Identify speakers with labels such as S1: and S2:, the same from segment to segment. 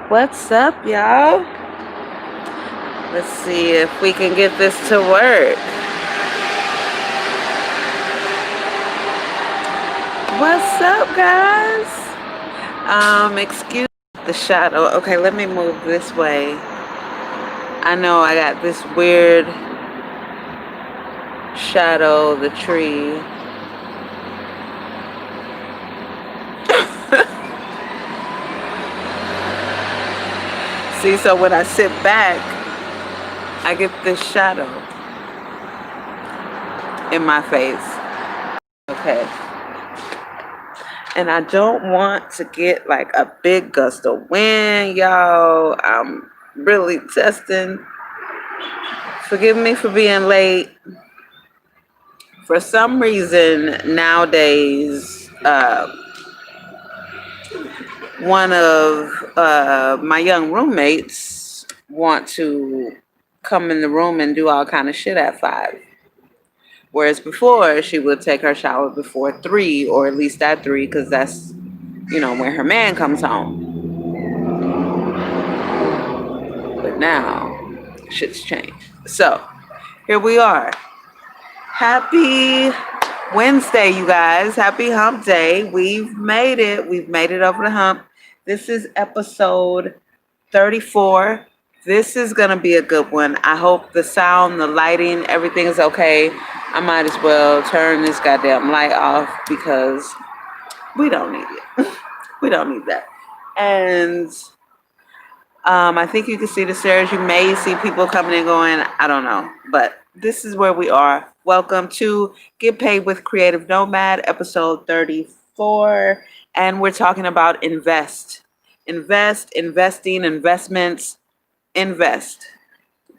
S1: What's up, y'all? Let's see if we can get this to work. What's up, guys? Excuse the shadow. Okay, let me move this way. I know I got this weird shadow, the tree. See, so when I sit back, I get this shadow in my face. Okay. And I don't want to get like a big gust of wind, y'all. I'm really testing. Forgive me for being late. For some reason, nowadays, one of my young roommates want to come in the room and do all kind of shit at 5. Whereas before, she would take her shower before 3, or at least at 3, because that's, when her man comes home. But now, shit's changed. So, here we are. Happy Wednesday, you guys. Happy hump day. We've made it. We've made it over the hump. This is episode 34. This is going to be a good one. I hope the sound, the lighting, everything is okay. I might as well turn this goddamn light off because we don't need it. We don't need that. And I think you can see the stairs. You may see people coming and going. I don't know. But this is where we are. Welcome to Get Paid with Creative Nomad, episode 34. And we're talking about investing, investments, invest.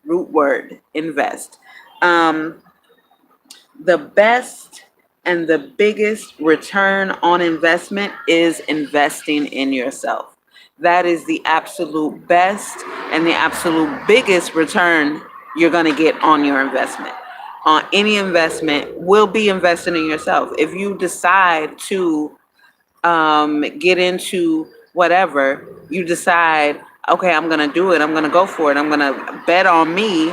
S1: Root word, invest. The best and the biggest return on investment is investing in yourself. That is the absolute best and the absolute biggest return you're going to get on your investment. On any investment will be investing in yourself. If you decide to get into whatever, you decide, okay, I'm going to do it. I'm going to go for it. I'm going to bet on me.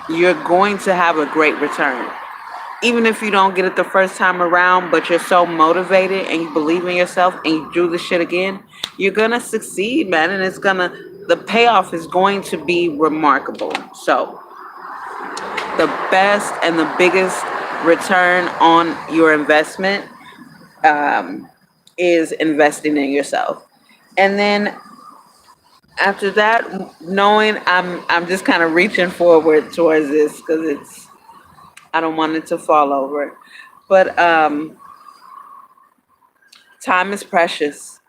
S1: You're going to have a great return. Even if you don't get it the first time around, but you're so motivated and you believe in yourself and you do the shit again, you're going to succeed, man. And the payoff is going to be remarkable. So the best and the biggest return on your investment is investing in yourself. And then after that, knowing I'm just kind of reaching forward towards this because I don't want it to fall over. But time is precious.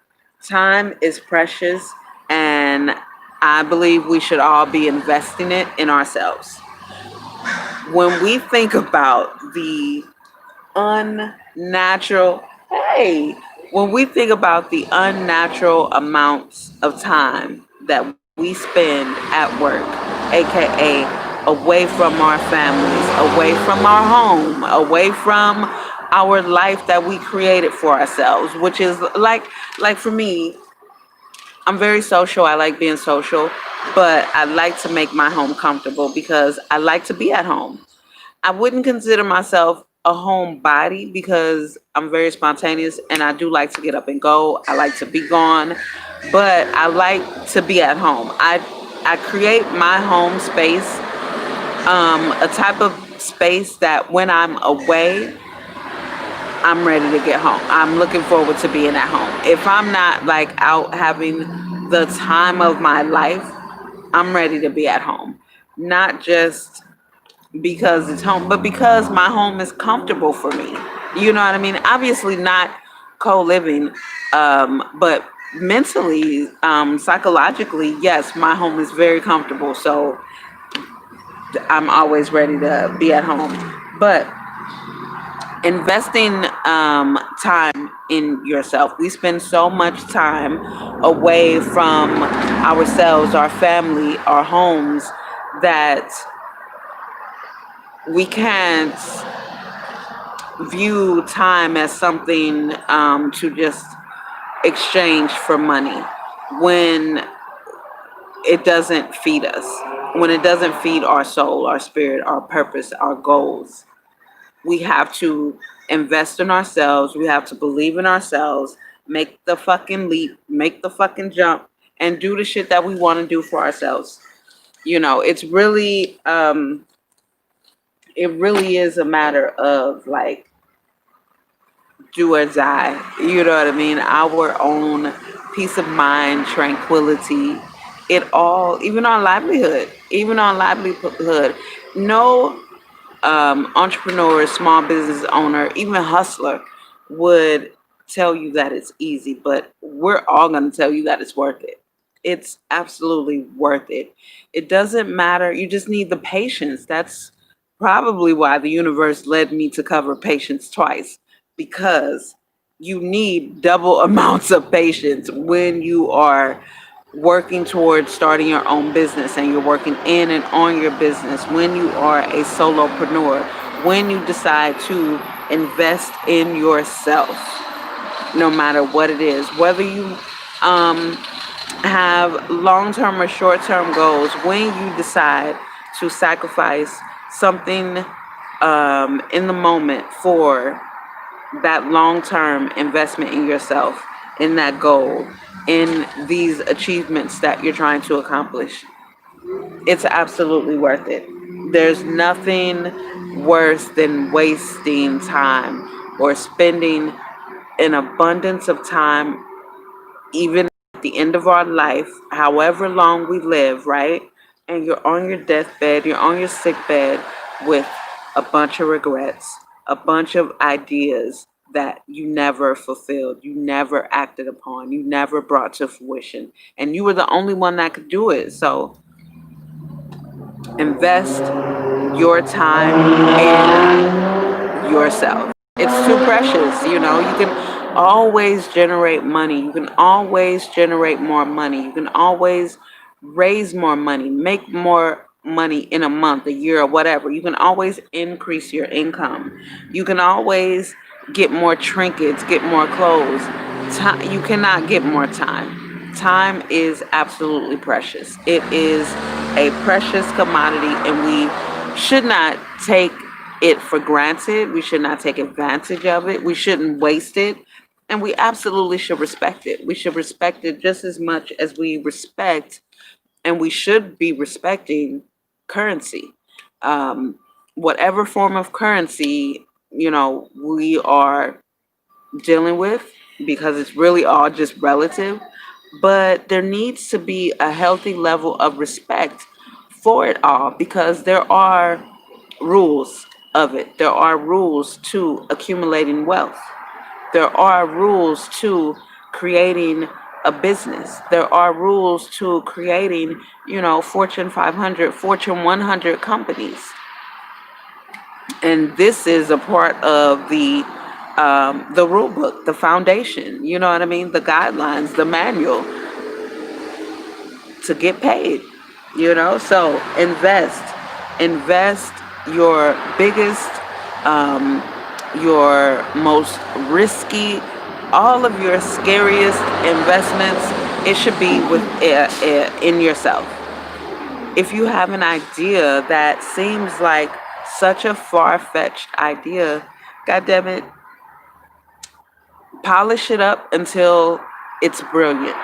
S1: Time is precious, and I believe we should all be investing it in ourselves. When we think about the unnatural, when we think about the unnatural amounts of time that we spend at work, aka away from our families, away from our home, away from our life that we created for ourselves, which is like for me, I'm very social. I like being social, but I like to make my home comfortable because I like to be at home. I wouldn't consider myself a homebody because I'm very spontaneous and I do like to get up and go. I like to be gone, but I like to be at home. I create my home space, a type of space that when I'm away, I'm ready to get home. I'm looking forward to being at home. If I'm not like out having the time of my life, I'm ready to be at home. Not just because it's home, but because my home is comfortable for me. You know what I mean? Obviously not co-living, but mentally, psychologically, yes, my home is very comfortable. So I'm always ready to be at home. But investing time in yourself. We spend so much time away from ourselves, our family, our homes, that we can't view time as something to just exchange for money when it doesn't feed us, when it doesn't feed our soul, our spirit, our purpose, our goals. We have to invest in ourselves. We have to believe in ourselves, make the fucking leap, make the fucking jump, and do the shit that we want to do for ourselves. It's really, it really is a matter of like do or die. You know what I mean? Our own peace of mind, tranquility, it all, even our livelihood. No entrepreneur, small business owner, even hustler would tell you that it's easy, but we're all going to tell you that it's worth it. It's absolutely worth it. It doesn't matter. You just need the patience. That's probably why the universe led me to cover patience twice, because you need double amounts of patience when you are working towards starting your own business and you're working in and on your business, when you are a solopreneur, when you decide to invest in yourself, no matter what it is, whether you um, have long term or short term goals, when you decide to sacrifice something in the moment for that long term investment in yourself, in that goal, in these achievements that you're trying to accomplish, it's absolutely worth it. There's nothing worse than wasting time or spending an abundance of time, even at the end of our life, however long we live, right? And you're on your deathbed, you're on your sick bed with a bunch of regrets, a bunch of ideas that you never fulfilled, you never acted upon, you never brought to fruition, and you were the only one that could do it. So invest your time in yourself. It's too precious. You can always generate money. You can always generate more money. You can always raise more money, make more money in a month, a year, or whatever. You can always increase your income. You can always get more trinkets, get more clothes. You cannot get more time. Time is absolutely precious. It is a precious commodity, and we should not take it for granted. We should not take advantage of it. We shouldn't waste it. And we absolutely should respect it. We should respect it just as much as we respect, and we should be respecting currency. Um, Whatever form of currency, we are dealing with, because it's really all just relative. But there needs to be a healthy level of respect for it all, because there are rules of it. There are rules to accumulating wealth. There are rules to creating a business. There are rules to creating, Fortune 500, Fortune 100 companies. And this is a part of the rule book, the foundation. You know what I mean? The guidelines, the manual to get paid. So invest your biggest, um, your most risky, all of your scariest investments. It should be with in yourself. If you have an idea that seems like such a far-fetched idea, God damn it, polish it up until it's brilliant.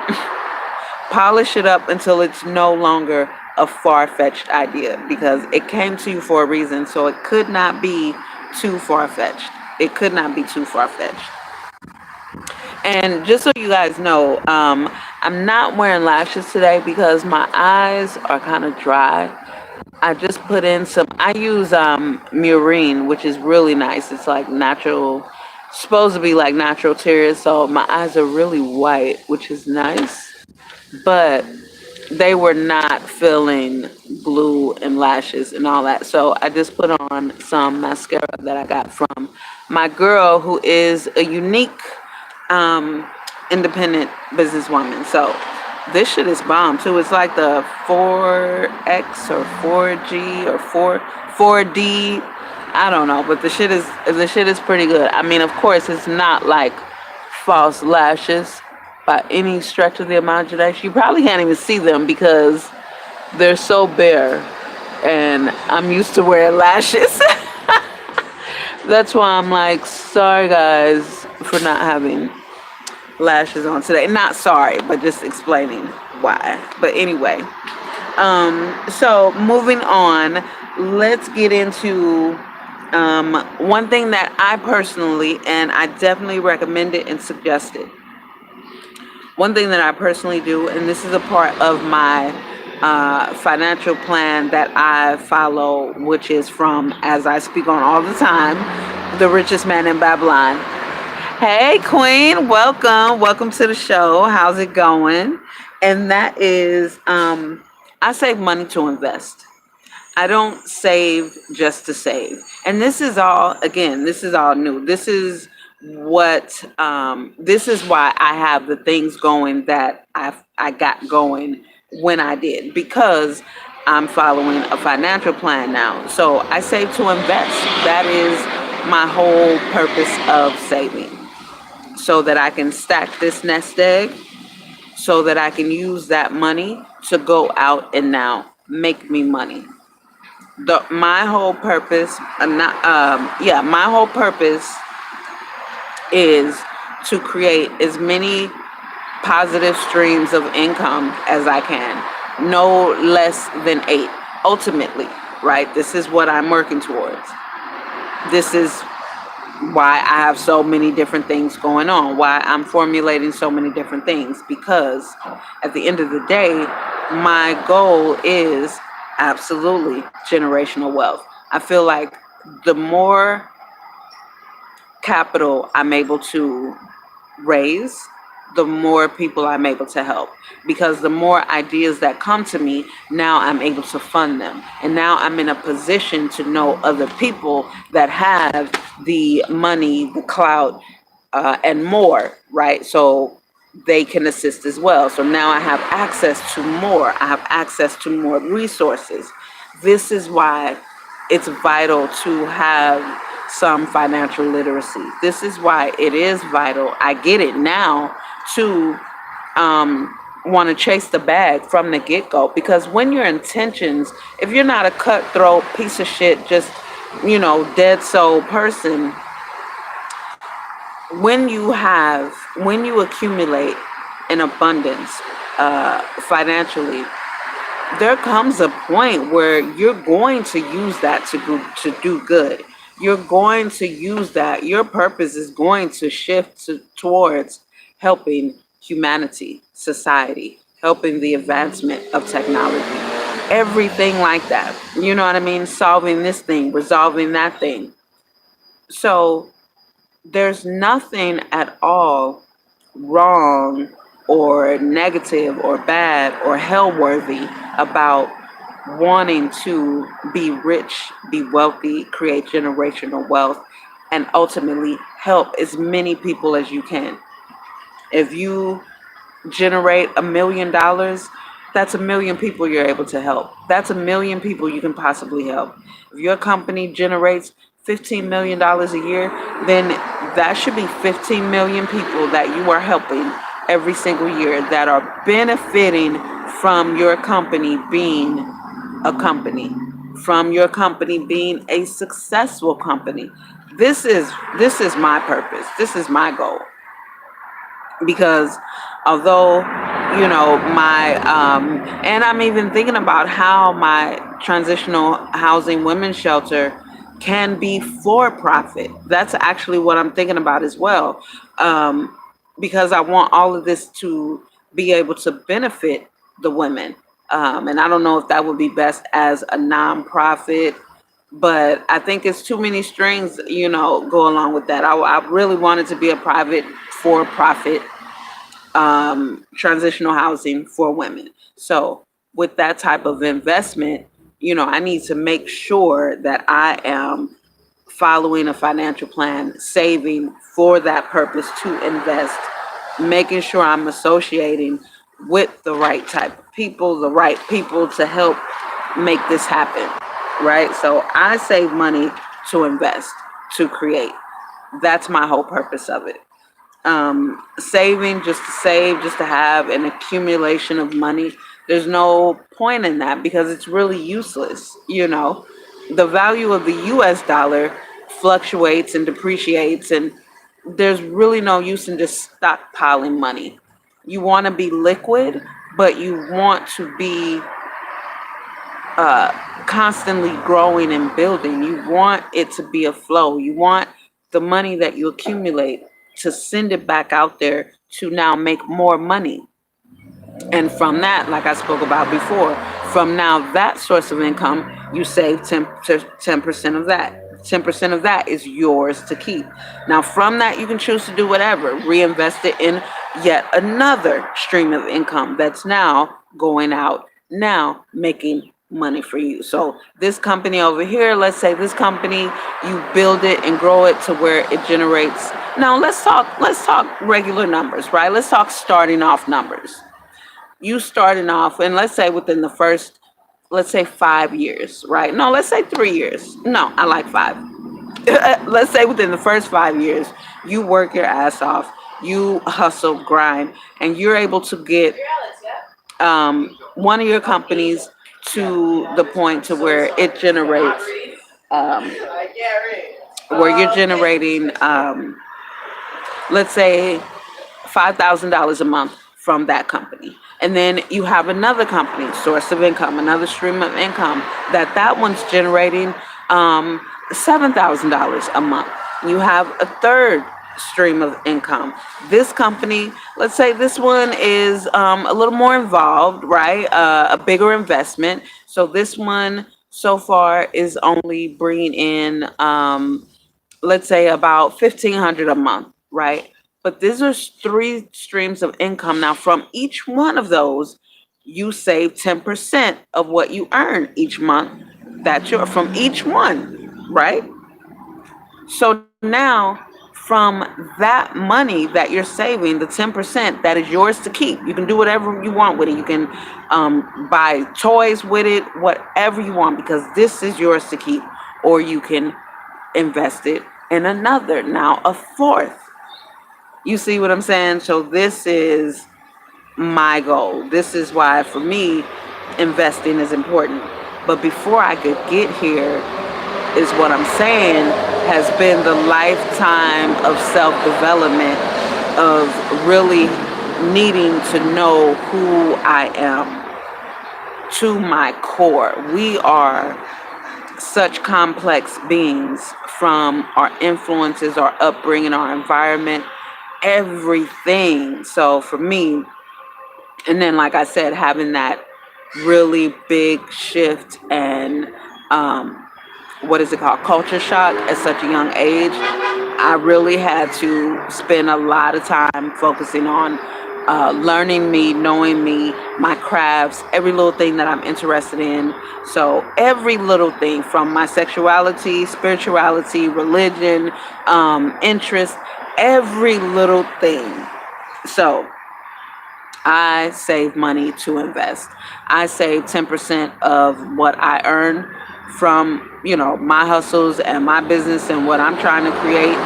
S1: Polish it up until it's no longer a far-fetched idea, because it came to you for a reason. So it could not be too far-fetched. It could not be too far-fetched. And just so you guys know, I'm not wearing lashes today because my eyes are kind of dry. I just put in some. I use Murine, which is really nice. It's like natural, supposed to be like natural tears. So my eyes are really white, which is nice. But they were not filling glue and lashes and all that. So I just put on some mascara that I got from my girl, who is a unique, um, independent businesswoman. So this shit is bomb too. It's like the 4X or 4G or 4D I don't know, but the shit is pretty good. I mean, of course, it's not like false lashes by any stretch of the imagination. You probably can't even see them because they're so bare, and I'm used to wearing lashes. That's why I'm like, sorry guys for not having lashes on today. Not sorry, but just explaining why. But anyway, so moving on, let's get into one thing that I personally, and I definitely recommend it and suggest it. One thing that I personally do, and this is a part of my financial plan that I follow, which is from, as I speak on all the time, The Richest Man in Babylon. Hey, Queen, welcome. Welcome to the show. How's it going? And that is, I save money to invest. I don't save just to save. And this is all, again, this is all new. This is why I have the things going that I got going when I did, because I'm following a financial plan now. So I save to invest. That is my whole purpose of saving, so that I can stack this nest egg, so that I can use that money to go out and now make me money. My whole purpose, my whole purpose is to create as many positive streams of income as I can, no less than 8. Ultimately, right? This is what I'm working towards. This is why I have so many different things going on, why I'm formulating so many different things, because at the end of the day, my goal is absolutely generational wealth. I feel like the more capital I'm able to raise, the more people I'm able to help. Because the more ideas that come to me, now I'm able to fund them. And now I'm in a position to know other people that have the money, the clout, and more, right? So they can assist as well. So now I have access to more. I have access to more resources. This is why it's vital to have some financial literacy. This is why it is vital. I get it now to want to chase the bag from the get go. Because when your intentions, if you're not a cutthroat piece of shit, just, dead soul person, when you accumulate an abundance financially, there comes a point where you're going to use that to do good. You're going to use that. Your purpose is going to shift towards helping humanity, society, helping the advancement of technology, everything like that. You know what I mean? Solving this thing, resolving that thing. So there's nothing at all wrong or negative or bad or hell worthy about wanting to be rich, be wealthy, create generational wealth, and ultimately help as many people as you can. If you generate $1 million, that's 1 million people you're able to help. That's 1 million people you can possibly help. If your company generates $15 million a year, then that should be 15 million people that you are helping every single year, that are benefiting from your company being a company, from your company being a successful company. This is my purpose. This is my goal, because although my and I'm even thinking about how my transitional housing women's shelter can be for profit. That's actually what I'm thinking about as well, because I want all of this to be able to benefit the women, and I don't know if that would be best as a nonprofit, but I think it's too many strings, go along with that. I really wanted to be a private for profit transitional housing for women. So with that type of investment, I need to make sure that I am following a financial plan, saving for that purpose to invest, making sure I'm associating with the right type of people, the right people to help make this happen, right? So I save money to invest, to create. That's my whole purpose of it. Saving just to save, just to have an accumulation of money, there's no point in that because it's really useless. The value of the US dollar fluctuates and depreciates, and there's really no use in just stockpiling money. You want to be liquid, but you want to be constantly growing and building. You want it to be a flow. You want the money that you accumulate to send it back out there to now make more money. And from that, like I spoke about before, from now that source of income, you save 10% of that. 10% of that is yours to keep. Now, from that, you can choose to do whatever, reinvest it in yet another stream of income that's now going out, now making money for you. So this company over here, let's say this company, you build it and grow it to where it generates. Now let's talk regular numbers, right? Let's talk starting off numbers. You starting off, and let's say within the first, let's say 5 years, right? No, let's say 3 years. No, I like five. Let's say within the first 5 years, you work your ass off, you hustle, grind, and you're able to get one of your companies to the point to where it generates, um, where you're generating, let's say $5,000 a month from that company. And then you have another company, source of income, another stream of income that one's generating $7,000 a month. You have a third stream of income. This company, let's say this one is a little more involved, right? A bigger investment. So this one so far is only bringing in, let's say about 1,500 a month, right? But these are three streams of income. Now, from each one of those, you save 10% of what you earn each month. That's your from each one, right? So now, from that money that you're saving, the 10% that is yours to keep, you can do whatever you want with it. You can buy toys with it, whatever you want, because this is yours to keep. Or you can invest it in another, now a fourth. You see what I'm saying? So this is my goal. This is why, for me, investing is important. But before I could get here, is what I'm saying, has been the lifetime of self-development, of really needing to know who I am to my core. We are such complex beings, from our influences, our upbringing, our environment, everything. So for me, and then like I said, having that really big shift and what is it called, culture shock at such a young age, I really had to spend a lot of time focusing on learning me, knowing me, my crafts, every little thing that I'm interested in. So every little thing, from my sexuality, spirituality, religion, interest, every little thing. So I save money to invest. I save 10% of what I earn from, my hustles and my business and what I'm trying to create,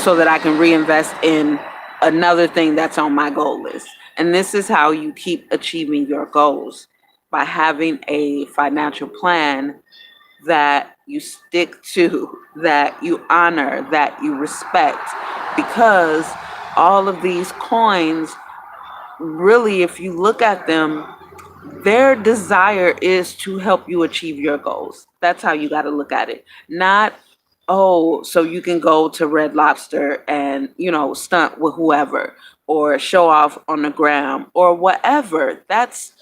S1: so that I can reinvest in another thing that's on my goal list. And this is how you keep achieving your goals, by having a financial plan that you stick to, that you honor, that you respect. Because all of these coins, really, if you look at them, their desire is to help you achieve your goals. That's how you got to look at it. Not, oh, so you can go to Red Lobster and, stunt with whoever, or show off on the gram or whatever. That's,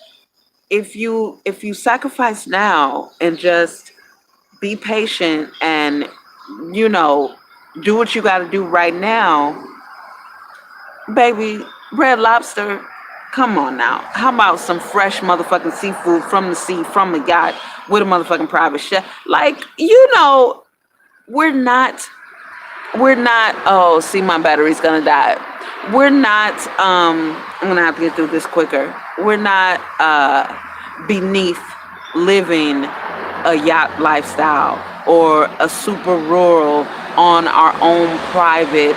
S1: if you sacrifice now and just be patient and, you know, do what you got to do right now, baby. Red Lobster, come on now. How about some fresh motherfucking seafood from the sea, from the yacht, with a motherfucking private chef? Like, we're not, oh, see, my battery's gonna die. We're not, I'm gonna have to get through this quicker. We're not beneath living a yacht lifestyle. or a super rural on our own private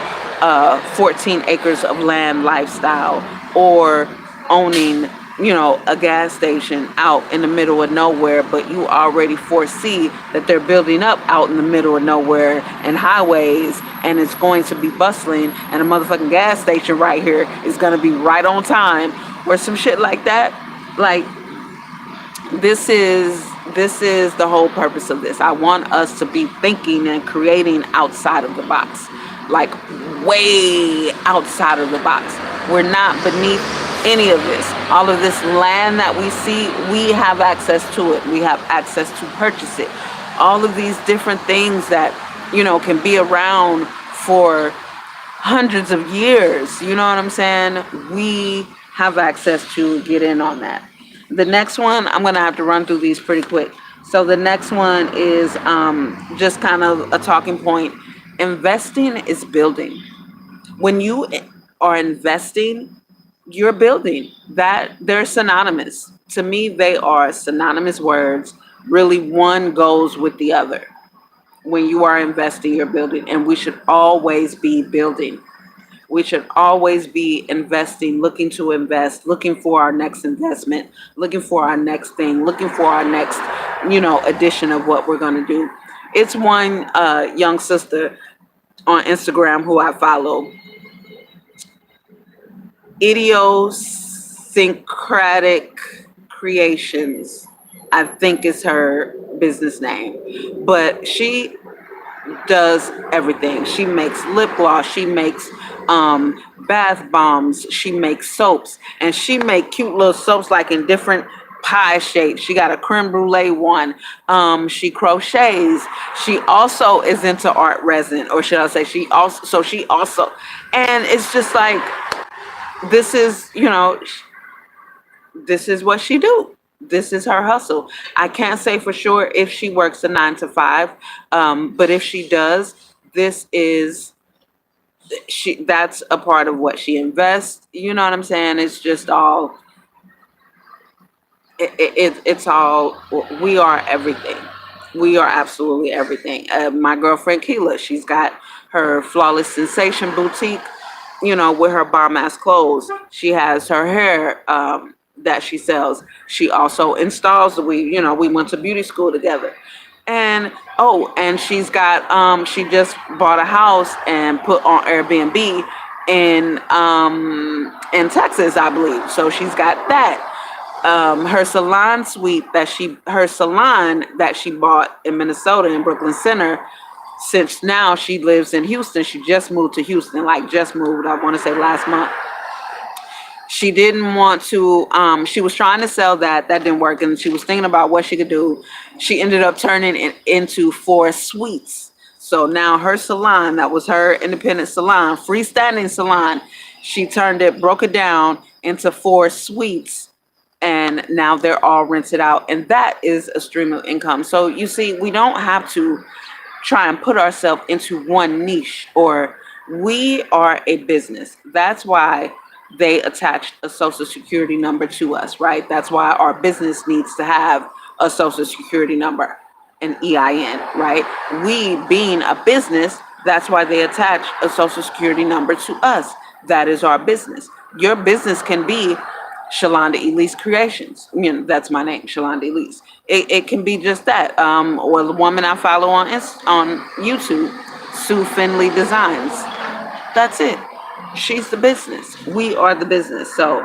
S1: 14 acres of land lifestyle, or owning, a gas station out in the middle of nowhere, but you already foresee that they're building up out in the middle of nowhere and highways, and it's going to be bustling, and a motherfucking gas station right here is going to be right on time, or some shit like that. Like, this is the whole purpose of this. I want us to be thinking and creating outside of the box, like way outside of the box. We're not beneath any of this. All of this land that we see, we have access to it. We have access to purchase it. All of these different things that can be around for hundreds of years. You know what I'm saying? We have access to get in on that. The next one, I'm going to have to run through these pretty quick. So the next one is just kind of a talking point. Investing is building. When you are investing, you're building. That they're synonymous. To me, they are synonymous words. Really, one goes with the other. When you are investing, you're building, and we should always be building. We should always be investing, looking to invest, looking for our next investment, looking for our next thing, looking for our next, addition of what we're going to do. It's one young sister on Instagram who I follow, Idiosyncratic Creations, I think is her business name. But she does everything. She makes lip gloss. She makes bath bombs. She makes soaps, and she make cute little soaps like in different pie shapes. She got a creme brulee one. She crochets. She also is into art resin, or should I say, she also, and it's just like this is this is what she do. This is her hustle. I can't say for sure if she works a 9 to 5, but if she does, this is she. That's a part of what she invests. You know what I'm saying? It's just all. It's all. We are everything. We are absolutely everything. My girlfriend Keela, she's got her Flawless Sensation boutique, with her bomb ass clothes. She has her hair that she sells. She also installs. We went to beauty school together. And and she's got she just bought a house and put on Airbnb in Texas, I believe. So she's got that. Her salon that she bought in Minnesota in Brooklyn Center, since now she lives in Houston. She just moved to Houston, like just moved, I want to say last month. She didn't want to, she was trying to sell that didn't work, and she was thinking about what she could do. She ended up turning it into 4 suites. So now her salon, that was her independent salon, freestanding salon, she turned it, broke it down into 4 suites, and now they're all rented out, and that is a stream of income. So you see, we don't have to try and put ourselves into one niche, or we are a business. That's why they attached a social security number to us, right? That's why our business needs to have a social security number, an EIN, right? We being a business, that's why they attach a social security number to us. That is our business. Your business can be Shalanda Elise Creations. That's my name, Shalanda Elise. It can be just that. Or the woman I follow on YouTube, Sue Finley Designs. That's it. She's the business. We are the business. So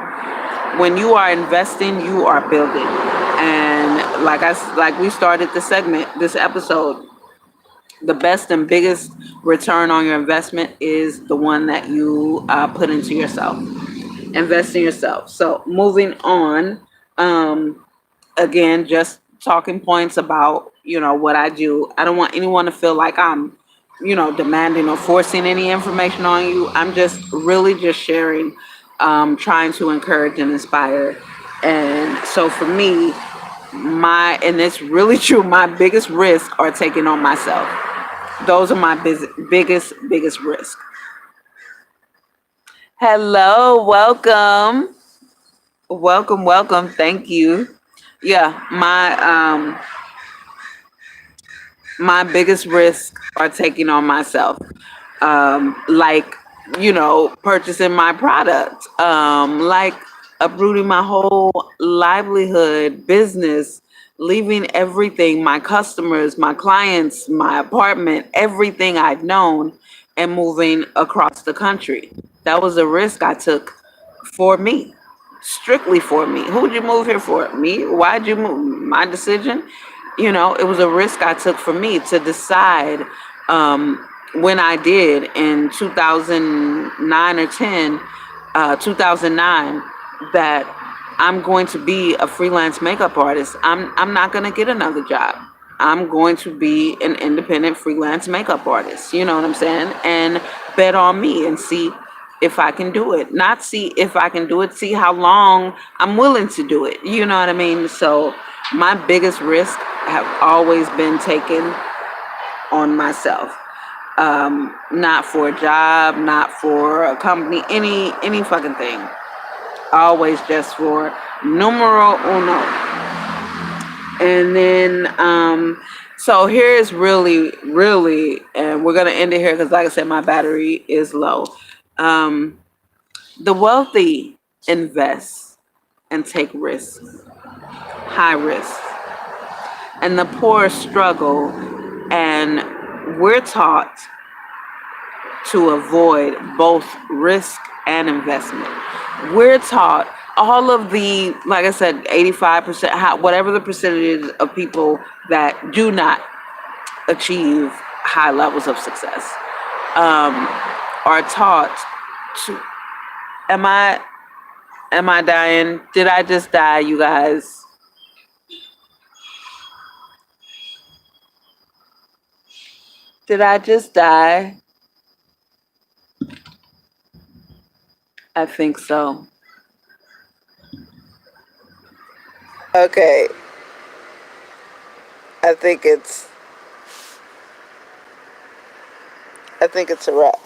S1: when you are investing, you are building. And like we started the segment, this episode, the best and biggest return on your investment is the one that you put into yourself. Invest in yourself. So moving on, again, just talking points about what I do. I don't want anyone to feel like I'm demanding or forcing any information on you. I'm just really just sharing, trying to encourage and inspire. And so for me, and it's really true, my biggest risk are taking on myself. Those are my biggest risk. Hello, welcome, thank you. Yeah, my my biggest risks are taking on myself. Like, purchasing my product, like uprooting my whole livelihood, business, leaving everything, my customers, my clients, my apartment, everything I'd known, and moving across the country. That was a risk I took for me, strictly for me. Who'd you move here for? Me. Why'd you move? My decision. It was a risk I took for me to decide, when I did in 2009 or 10, 2009, that I'm going to be a freelance makeup artist. I'm not going to get another job. I'm going to be an independent freelance makeup artist. You know what I'm saying? And bet on me and see if I can do it. Not see if I can do it, see how long I'm willing to do it. You know what I mean? So my biggest risk have always been taken on myself. Not for a job, not for a company, any fucking thing. Always just for numero uno. And then, so here's really, and we're gonna end it here because, like I said, my battery is low. Um, the wealthy invest and take risks, high risks, and the poor struggle. And we're taught to avoid both risk and investment. We're taught all of the, like I said, 85%, whatever the percentage of people that do not achieve high levels of success, um, are taught to. Am I am I dying? Did I just die, you guys? Did I just die? I think so. Okay, I think it's I think it's a wrap.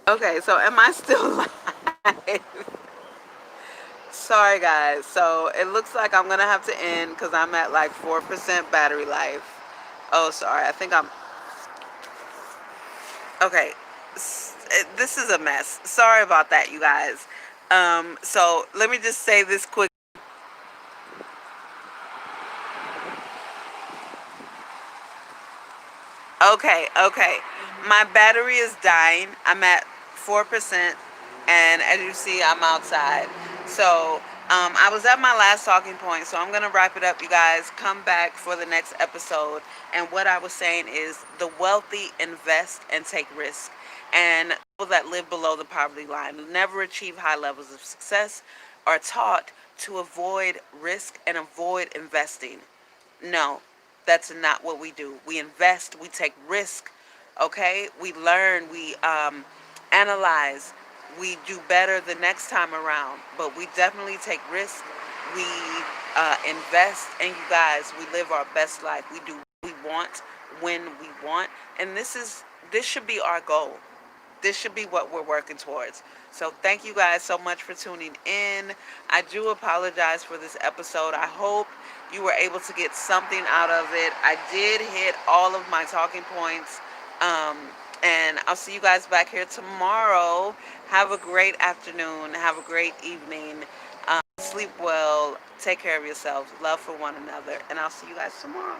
S1: Okay, so am I still live? Sorry, guys. So it looks like I'm gonna have to end because I'm at like 4% battery life. Oh, sorry. I think I'm okay. This is a mess. Sorry about that, you guys. So let me just say this quick. Okay. My battery is dying. I'm at 4%, and as you see, I'm outside. So, I was at my last talking point, so I'm gonna wrap it up, you guys. Come back for the next episode. And what I was saying is, the wealthy invest and take risk, and people that live below the poverty line, who never achieve high levels of success, are taught to avoid risk and avoid investing. No, that's not what we do. We invest, we take risk, okay? We learn, we analyze, we do better the next time around, but we definitely take risk. We invest, and you guys, we live our best life. We do what we want when we want, and this should be our goal. This should be what we're working towards. So thank you guys so much for tuning in. I do apologize for this episode. I hope you were able to get something out of it. I did hit all of my talking points. Um, and I'll see you guys back here tomorrow. Have a great afternoon. Have a great evening. Sleep well. Take care of yourselves. Love for one another. And I'll see you guys tomorrow.